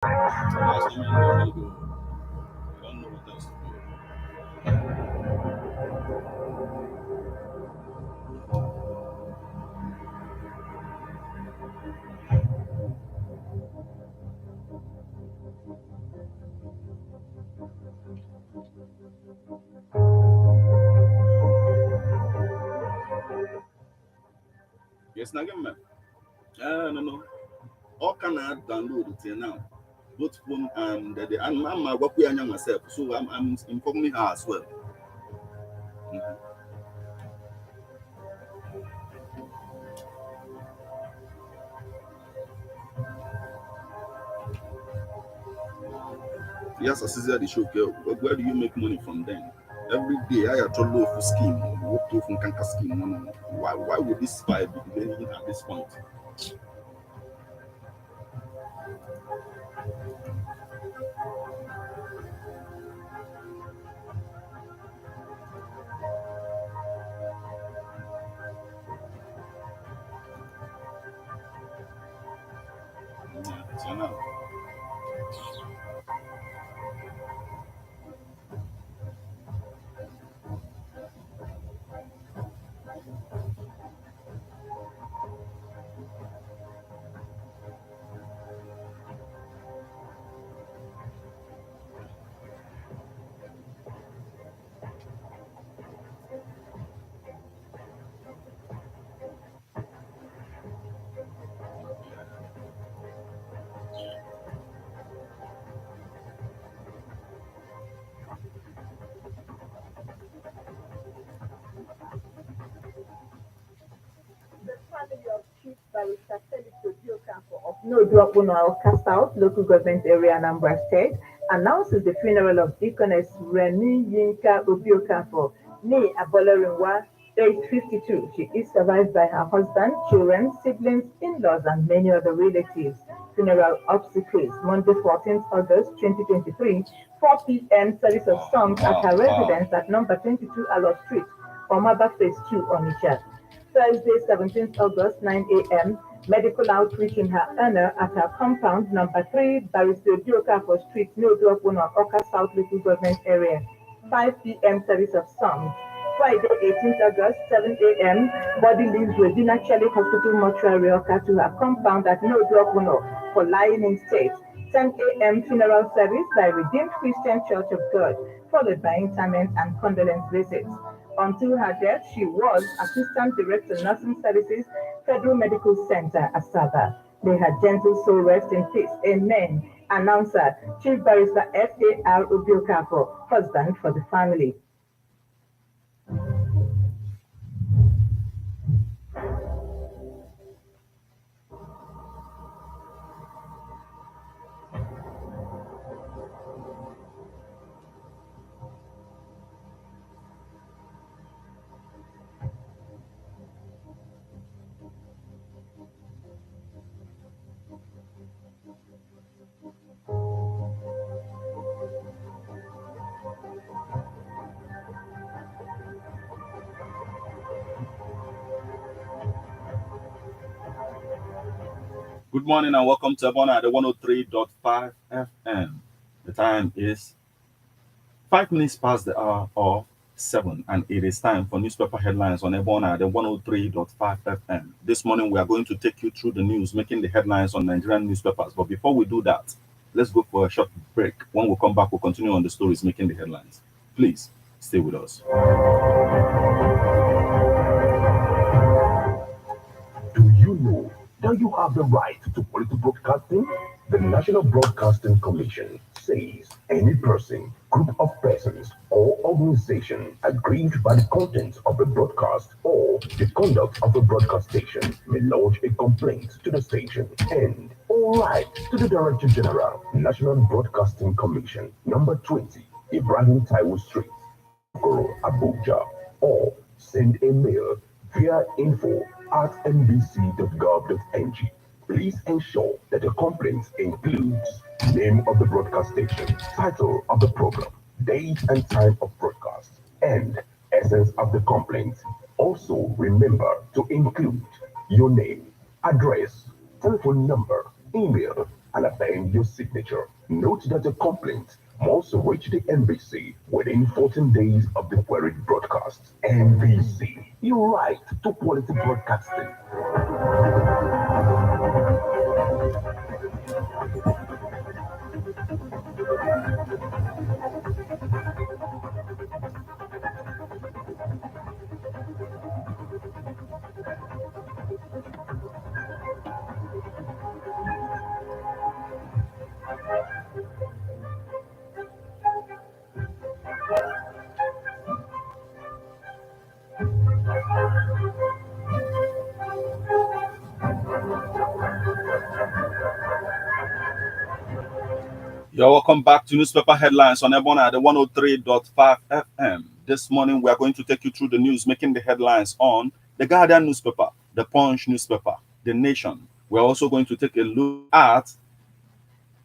Last time I know go. I don't know what else to do. Yes, Nagama. No, no. All can I download it here now? Both phone and I'm working myself, so I'm informing her as well. Mhm. Yes, I see the show. Girl. Where do you make money from then? Every day I have to low for scheme. What to from Kanka scheme? No, no, no. Why would this vibe be even at this point? Yeah, so now. The family of Chief Barrister Felix Odiokafor of Noduapuno South Local Government Area, Anambra State, announces the funeral of Deaconess Reni Yinka Obiokafor, nee Abolarinwa, aged 52. She is survived by her husband, children, siblings, in-laws, and many other relatives. Funeral obsequies, Monday, 14th August 2023, 4 p.m. Service of Wow, songs at wow, her wow. residence at number 22 Alo Street, Omaba Phase 2, Onitsha. Thursday, 17th August, 9 a.m., medical outreach in her honor at her compound, number 3, Barrister Dioka Street, Nyoduopuno, Oka South Local Government Area. 5 p.m. service of songs. Friday, 18th August, 7 a.m., body leaves Regina Cheli Hospital Mortuary Oka to her compound at Nyoduopuno for lying in state. 10 a.m. funeral service by Redeemed Christian Church of God, followed by interment and condolence visits. Until her death, she was Assistant Director Nursing Services, Federal Medical Center, Asaba. May her gentle soul rest in peace. Amen. Announcer, Chief Barrister F.A.R. Obiokafo, husband for the family. Good morning and welcome to Ebona at the 103.5 FM. The time is 5 minutes past the hour of 7, and it is time for newspaper headlines on Ebona at the 103.5 FM. This morning, we are going to take you through the news making the headlines on Nigerian newspapers. But before we do that, let's go for a short break. When we come back, we'll continue on the stories making the headlines. Please stay with us. Do you know that you have the right to quality broadcasting? The National Broadcasting Commission says any person, group of persons, or organization aggrieved by the content of a broadcast or the conduct of a broadcast station may lodge a complaint to the station and all right to the Director General, National Broadcasting Commission, number 20, Ibrahim Taiwo Street, Okoro, Abuja, or send a mail via info@nbc.gov.ng. Please ensure that your complaint includes name of the broadcast station, title of the program, date and time of broadcast, and essence of the complaint. Also, remember to include your name, address, telephone number, email, and append your signature. Note that your complaint must reach the NBC within 14 days of the queried broadcast. NBC, your right to quality broadcasting. You're welcome back to Newspaper Headlines on Ebona at the 103.5 FM. This morning, we are going to take you through the news making the headlines on the Guardian newspaper, the Punch newspaper, the Nation. We're also going to take a look at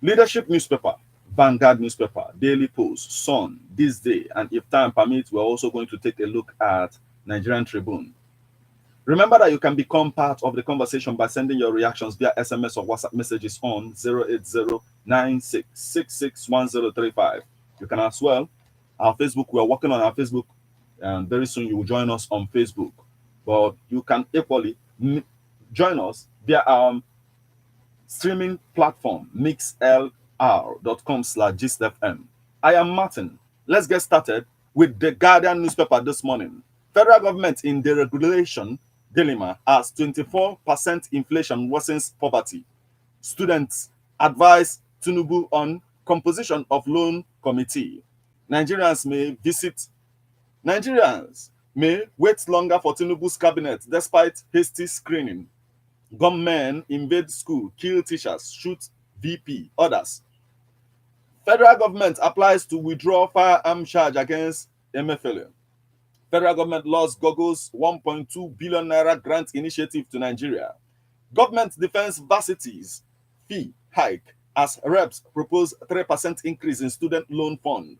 Leadership newspaper, Vanguard newspaper, Daily Post, Sun, This Day, and if time permits, we're also going to take a look at Nigerian Tribune. Remember that you can become part of the conversation by sending your reactions via SMS or WhatsApp messages on 08096661035. You can as well, our Facebook, we are working on our Facebook, and very soon you will join us on Facebook. But you can equally join us via our streaming platform, mixlr.com/gistfm. I am Martin. Let's get started with the Guardian newspaper this morning. Federal government in deregulation dilemma as 24% inflation worsens poverty. Students advise Tinubu on composition of loan committee. Nigerians may wait longer for Tinubu's cabinet despite hasty screening. Gunmen invade school, kill teachers, shoot VP, others. Federal government applies to withdraw firearm charge against MFLA. Federal government lost Google's 1.2 billion naira grant initiative to Nigeria. Government defense varsities fee hike as reps propose 3% increase in student loan fund.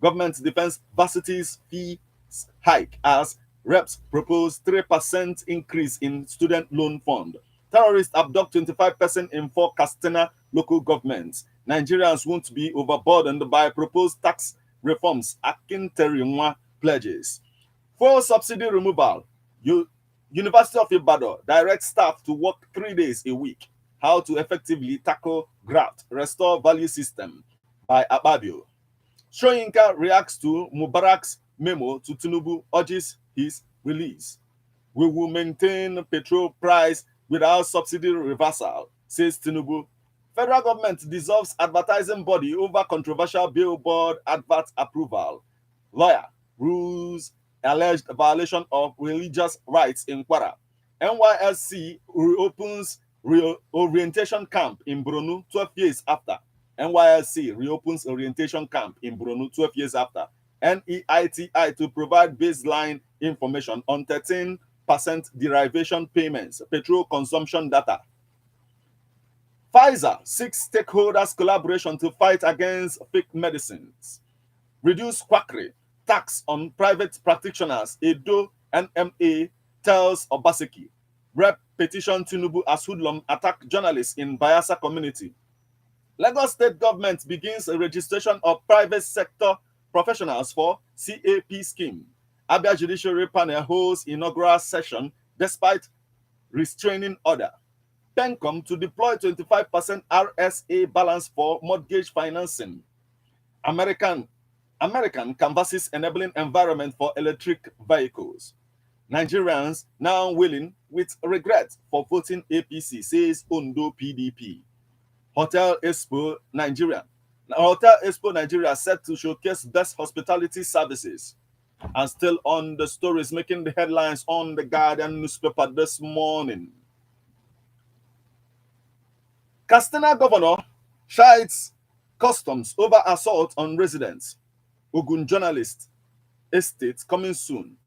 Government defense varsities fee hike as reps propose 3% increase in student loan fund. Terrorists abduct 25% in 4 Katsina local governments. Nigerians won't be overburdened by proposed tax reforms, Akinterimwa pledges. For subsidy removal, University of Ibadan directs staff to work 3 days a week. How to effectively tackle graft, restore value system by Ababio. Shoyinka reacts to Mubarak's memo to Tinubu, urges his release. We will maintain petrol price without subsidy reversal, says Tinubu. Federal government dissolves advertising body over controversial billboard advert approval. Lawyer rules alleged violation of religious rights in Kwara. NYSC reopens orientation camp in Brunu 12 years after. NYSC reopens orientation camp in Brunu 12 years after. NEITI to provide baseline information on 13% derivation payments, petrol consumption data. Pfizer seeks stakeholders' collaboration to fight against fake medicines. Reduce quackery, tax on private practitioners, Edo NMA tells Obaseki. Rep petition Tinubu as hoodlum attack journalists in Bayelsa community. Lagos state government begins a registration of private sector professionals for CAP scheme. Abia Judiciary Panel holds inaugural session despite restraining order. Pencom to deploy 25% RSA balance for mortgage financing. American canvasses enabling environment for electric vehicles. Nigerians now willing with regret for voting APC, says Ondo PDP. Hotel Expo Nigeria set to showcase best hospitality services. And still on the stories making the headlines on the Guardian newspaper this morning. Katsina governor chides customs over assault on residents. Ogun journalist estate coming soon.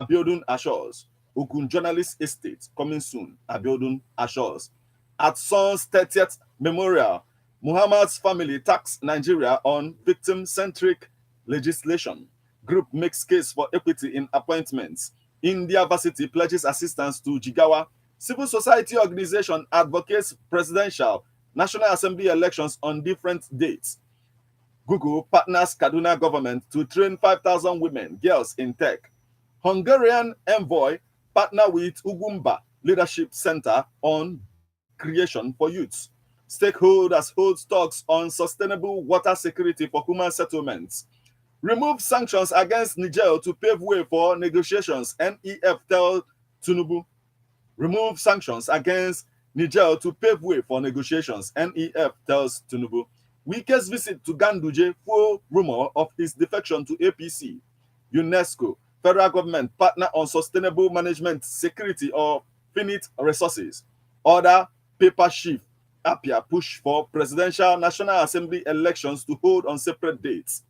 Abiodun assures. Ogun journalist estate coming soon. Abiodun assures. At Son's 30th memorial, Muhammad's family tax Nigeria on victim-centric legislation. Group makes case for equity in appointments. India Varsity pledges assistance to Jigawa. Civil society organization advocates presidential National Assembly elections on different dates. Google partners Kaduna government to train 5,000 women, girls in tech. Hungarian envoy partner with Ugumba Leadership Center on creation for youths. Stakeholders hold talks on sustainable water security for human settlements. Remove sanctions against Niger to pave way for negotiations, NEF tells Tinubu. Remove sanctions against Niger to pave way for negotiations, NEF tells Tinubu. Wike's visit to Ganduje, full rumor of his defection to APC. UNESCO, federal government partner on sustainable management, security of finite resources. Order paper shift. Apia push for presidential National Assembly elections to hold on separate dates.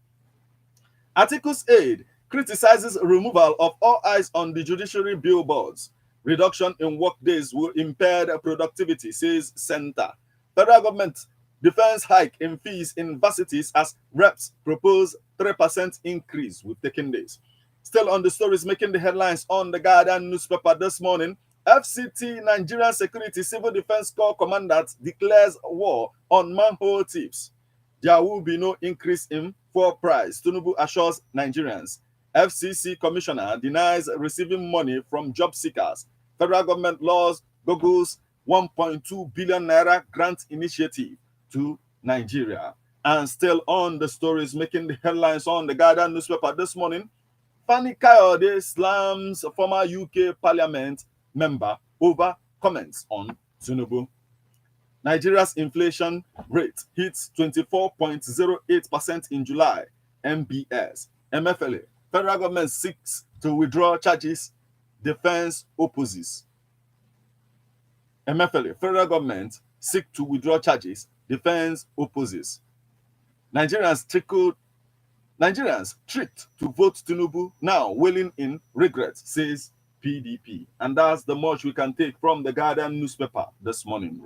Article's aid criticizes removal of all eyes on the judiciary billboards. Reduction in work days will impair productivity, says Center. Federal government defense hike in fees in universities as reps propose 3% increase with taking days. Still on the stories making the headlines on the Guardian newspaper this morning, FCT Nigerian Security Civil Defense Corps Commandant declares war on manhole thieves. There will be no increase in fuel price, Tinubu assures Nigerians. FCC commissioner denies receiving money from job seekers. Federal government laws Google's 1.2 billion naira grant initiative to Nigeria. And still on the stories making the headlines on the Guardian newspaper this morning, Fani Kayode slams former UK Parliament member over comments on Tinubu. Nigeria's inflation rate hits 24.08% in July, MBS. MFLA, federal government seeks to withdraw charges, defense opposes. MFLA, federal government seek to withdraw charges, defense opposes. Nigerians tricked to vote Tinubu, now wailing in regret, says PDP. And that's the much we can take from the Guardian newspaper this morning.